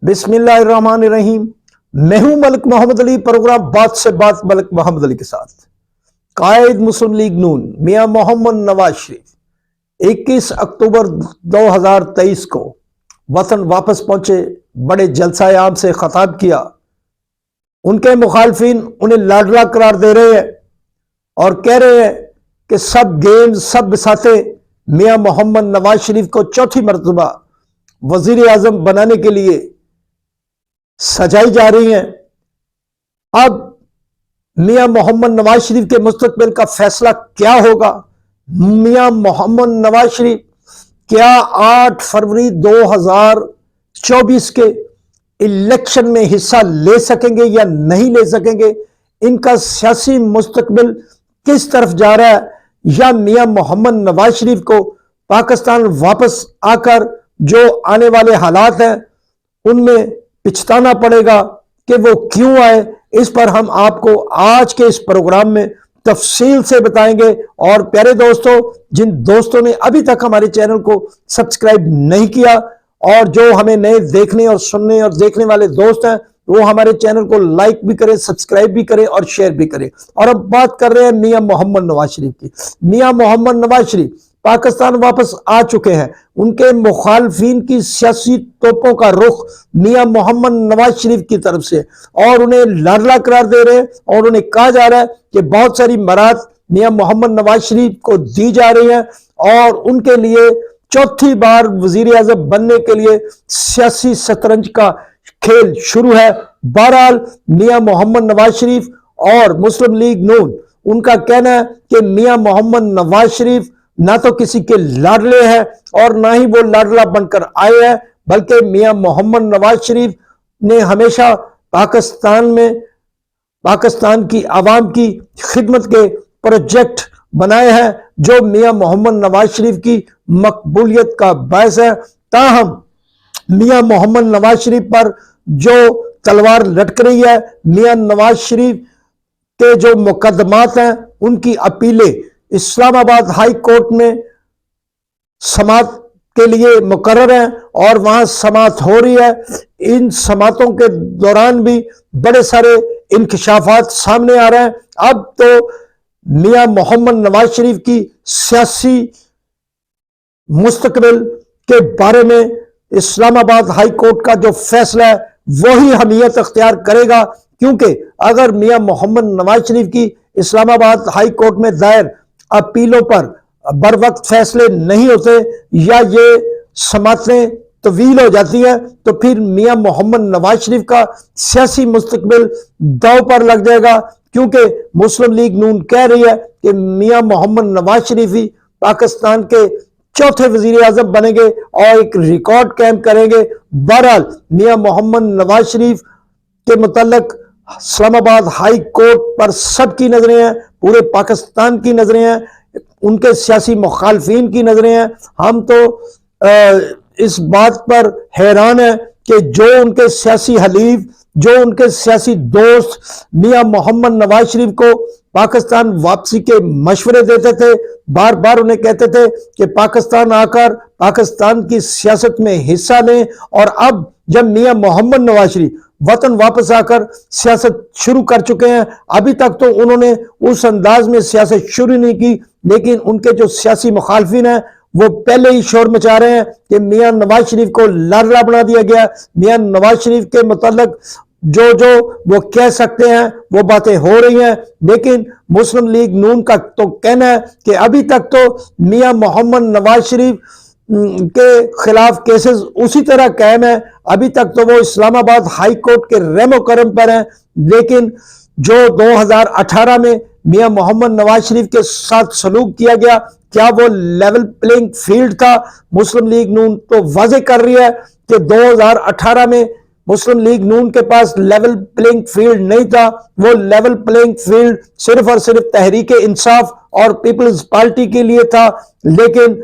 बिस्मिल्लाहिर्रहमानिर्रहीम। मैं हूं मलिक मोहम्मद अली। प्रोग्राम बात से बात मलिक मोहम्मद अली के साथ। कायद मुस्लिम लीग नून मियां मोहम्मद नवाज शरीफ 21 अक्टूबर 2023 को वतन वापस पहुंचे। बड़े जलसा आम से खताब किया। उनके मुखालफिन उन्हें लाडला करार दे रहे हैं और कह रहे हैं कि सब गेम सब बिसातें मियां मोहम्मद नवाज शरीफ को चौथी मरतबा वजीर आजम बनाने के लिए सजाई जा रही हैं। अब मियां मोहम्मद नवाज शरीफ के मुस्तकबिल का फैसला क्या होगा? मियां मोहम्मद नवाज शरीफ क्या 8 फरवरी 2024 के इलेक्शन में हिस्सा ले सकेंगे या नहीं ले सकेंगे? इनका सियासी मुस्तकबिल किस तरफ जा रहा है? या मियां मोहम्मद नवाज शरीफ को पाकिस्तान वापस आकर जो आने वाले हालात हैं उनमें पिछताना पड़ेगा कि वो क्यों आए? इस पर हम आपको आज के इस प्रोग्राम में तफसील से बताएंगे। और प्यारे दोस्तों, जिन दोस्तों ने अभी तक हमारे चैनल को सब्सक्राइब नहीं किया और जो हमें नए देखने और सुनने और देखने वाले दोस्त हैं, वो हमारे चैनल को लाइक भी करें, सब्सक्राइब भी करें और शेयर भी करें। और अब बात कर रहे हैं मियां मोहम्मद नवाज शरीफ की। मियां मोहम्मद नवाज शरीफ पाकिस्तान वापस आ चुके हैं। उनके मुखालफिन की सियासी तोपों का रुख मियां मोहम्मद नवाज शरीफ की तरफ से और उन्हें लाडला करार दे रहे हैं और उन्हें कहा जा रहा है कि बहुत सारी मराद मियां मोहम्मद नवाज शरीफ को दी जा रही है और उनके लिए चौथी बार वजीर आजम बनने के लिए सियासी शतरंज का खेल शुरू है। बहरहाल मियां मोहम्मद नवाज शरीफ और मुस्लिम लीग नून, उनका कहना है कि मियां मोहम्मद नवाज शरीफ ना तो किसी के लाडले हैं और ना ही वो लाडला बनकर आए हैं, बल्कि मियां मोहम्मद नवाज शरीफ ने हमेशा पाकिस्तान की आवाम की खिदमत के प्रोजेक्ट बनाए हैं जो मियां मोहम्मद नवाज शरीफ की मकबूलियत का बायस है। ताहम मियां मोहम्मद नवाज शरीफ पर जो तलवार लटक रही है, मियां नवाज शरीफ के जो मुकदमात हैं उनकी अपीलें इस्लामाबाद हाई कोर्ट में समात के लिए मुकर्रर हैं और वहां समात हो रही है। इन समातों के दौरान भी बड़े सारे इंकशाफात सामने आ रहे हैं। अब तो मियां मोहम्मद नवाज शरीफ की सियासी मुस्तकबिल के बारे में इस्लामाबाद हाई कोर्ट का जो फैसला है वही अहमियत अख्तियार करेगा, क्योंकि अगर मियां मोहम्मद नवाज शरीफ की इस्लामाबाद हाई कोर्ट में दायर अपीलों पर बर वक्त फैसले नहीं होते या ये समातें तवील हो जाती है तो फिर मियां मोहम्मद नवाज शरीफ का सियासी मुस्तकबिल दांव पर लग जाएगा। क्योंकि मुस्लिम लीग नून कह रही है कि मियां मोहम्मद नवाज शरीफ ही पाकिस्तान के चौथे वजीर आजम बनेंगे और एक रिकॉर्ड कायम करेंगे। बहरहाल मियां मोहम्मद नवाज शरीफ के मुतल्लक इस्लामाबाद हाई कोर्ट पर सबकी नजरें हैं, पूरे पाकिस्तान की नजरें हैं, उनके सियासी मुखालफिन की नजरें हैं। हम तो इस बात पर हैरान है कि जो उनके सियासी हलीफ, जो उनके सियासी दोस्त मियां मोहम्मद नवाज शरीफ को पाकिस्तान वापसी के मशवरे देते थे, बार बार उन्हें कहते थे कि पाकिस्तान आकर पाकिस्तान की सियासत में हिस्सा लें, और अब जब मियां मोहम्मद नवाज शरीफ वतन वापस आकर सियासत शुरू कर चुके हैं, अभी तक तो उन्होंने उस अंदाज में सियासत शुरू नहीं की, लेकिन उनके जो सियासी मुखालफिन हैं वो पहले ही शोर मचा रहे हैं कि मियां नवाज शरीफ को लाडला बना दिया गया। मियां नवाज शरीफ के मुतल्लक जो वो कह सकते हैं वो बातें हो रही हैं, लेकिन मुस्लिम लीग नून का तो कहना है कि अभी तक तो मियां मोहम्मद नवाज शरीफ के खिलाफ केसेस उसी तरह कायम है। अभी तक तो वो इस्लामाबाद हाई कोर्ट के रेमो करम पर हैं, लेकिन जो 2018 में मियां मोहम्मद नवाज शरीफ के साथ सलूक किया गया, क्या वो लेवल प्लेइंग फील्ड था? मुस्लिम लीग नून तो वाजे कर रही है कि 2018 में मुस्लिम लीग नून के पास लेवल प्लेइंग फील्ड नहीं था। वो लेवल प्लेइंग फील्ड सिर्फ और सिर्फ तहरीक इंसाफ और पीपल्स पार्टी के लिए था, लेकिन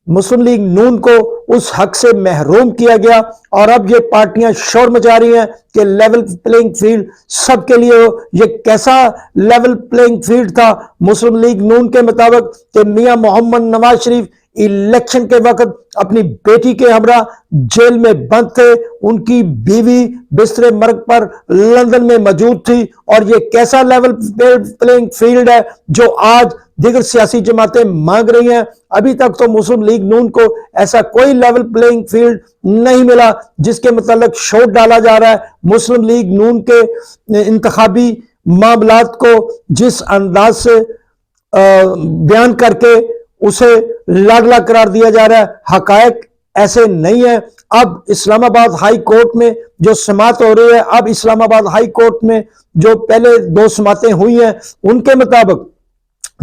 मुस्लिम लीग नून को उस हक से महरूम किया गया और अब ये पार्टियां शोर मचा रही हैं कि लेवल प्लेइंग फील्ड सबके लिए हो। ये कैसा लेवल प्लेइंग फील्ड था मुस्लिम लीग नून के मुताबिक कि मियां मोहम्मद नवाज शरीफ इलेक्शन के वक्त अपनी बेटी के हमरा जेल में बंद थे, उनकी बीवी बिस्तरे मर्ग पर लंदन में मौजूद थी। और ये कैसा लेवल प्लेइंग फील्ड है जो आज दीगर सियासी जमातें मांग रही हैं। अभी तक तो मुस्लिम लीग नून को ऐसा कोई लेवल प्लेइंग फील्ड नहीं मिला जिसके मतलब शोट डाला जा रहा है। मुस्लिम लीग नून के इंतखाबी मामलात को जिस अंदाज से बयान करके उसे लाडला करार दिया जा रहा है, हकायक ऐसे नहीं है। अब इस्लामाबाद हाई कोर्ट में जो समाअत हो रही है, अब इस्लामाबाद हाई कोर्ट में जो पहले 2 समाअतें हुई हैं उनके मुताबिक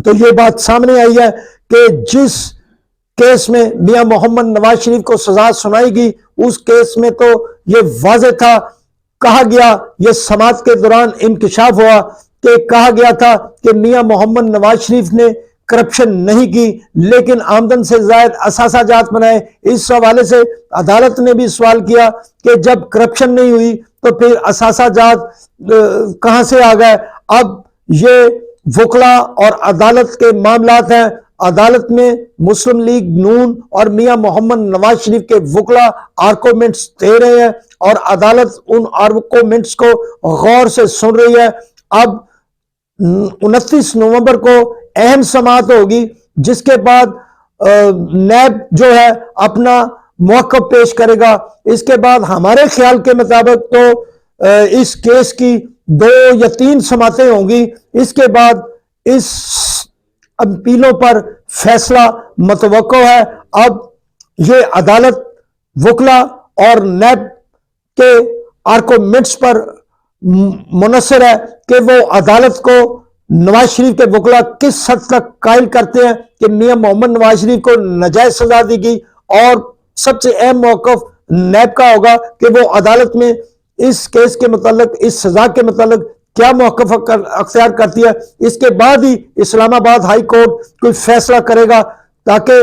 तो ये बात सामने आई है कि जिस केस में मियां मोहम्मद नवाज शरीफ को सजा सुनाई गई, उस केस में तो ये वाज़ेह था, कहा गया, ये समाअत के दौरान इंकशाफ हुआ कि कहा गया था कि मियां मोहम्मद नवाज शरीफ ने करप्शन नहीं की लेकिन आमदन से जायद असासा जात बनाए। इस हवाले से अदालत ने भी सवाल किया कि जब करप्शन नहीं हुई तो फिर असासा जात कहां से आ गए। अब ये वकला और अदालत के मामलात हैं। अदालत में मुस्लिम लीग नून और मियां मोहम्मद नवाज शरीफ के वकला आर्गूमेंट्स दे रहे हैं और अदालत उन आर्गूमेंट्स को गौर से सुन रही है। अब 29 नवंबर को अहम समाअत होगी जिसके बाद नैब जो है अपना मौक़िफ़ पेश करेगा। इसके बाद हमारे ख्याल के मुताबिक तो इस केस की 2 या 3 समाअतें होंगी। इसके बाद इस अपीलों पर फैसला मुतवक्को है। अब ये अदालत वकला और नैब के आर्गूमेंट्स पर मुनसर है कि वो अदालत को नवाज शरीफ के वकला किस हद तक कायल करते हैं कि मियां मोहम्मद नवाज शरीफ को नाजायज सजा दी गई। और सबसे अहम मौक़िफ़ नैब का होगा कि वो अदालत में इस केस के मुतालिक, इस सजा के मुतालिक क्या मौक़िफ़ अख्तियार करती है। इसके बाद ही इस्लामाबाद हाई कोर्ट कोई फैसला करेगा, ताकि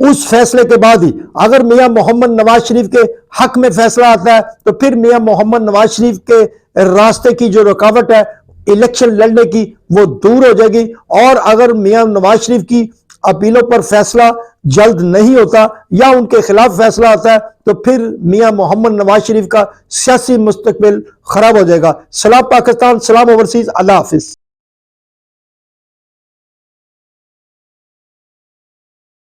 उस फैसले के बाद ही अगर मियां मोहम्मद नवाज शरीफ के हक में फैसला आता है तो फिर मियां मोहम्मद नवाज शरीफ के रास्ते की जो रुकावट है इलेक्शन लड़ने की, वो दूर हो जाएगी। और अगर मियां नवाज शरीफ की अपीलों पर फैसला जल्द नहीं होता या उनके खिलाफ फैसला आता है तो फिर मियां मोहम्मद नवाज शरीफ का सियासी मुस्तकबिल खराब हो जाएगा। सलाम पाकिस्तान, सलाम ओवरसीज, अल्लाह हाफिज।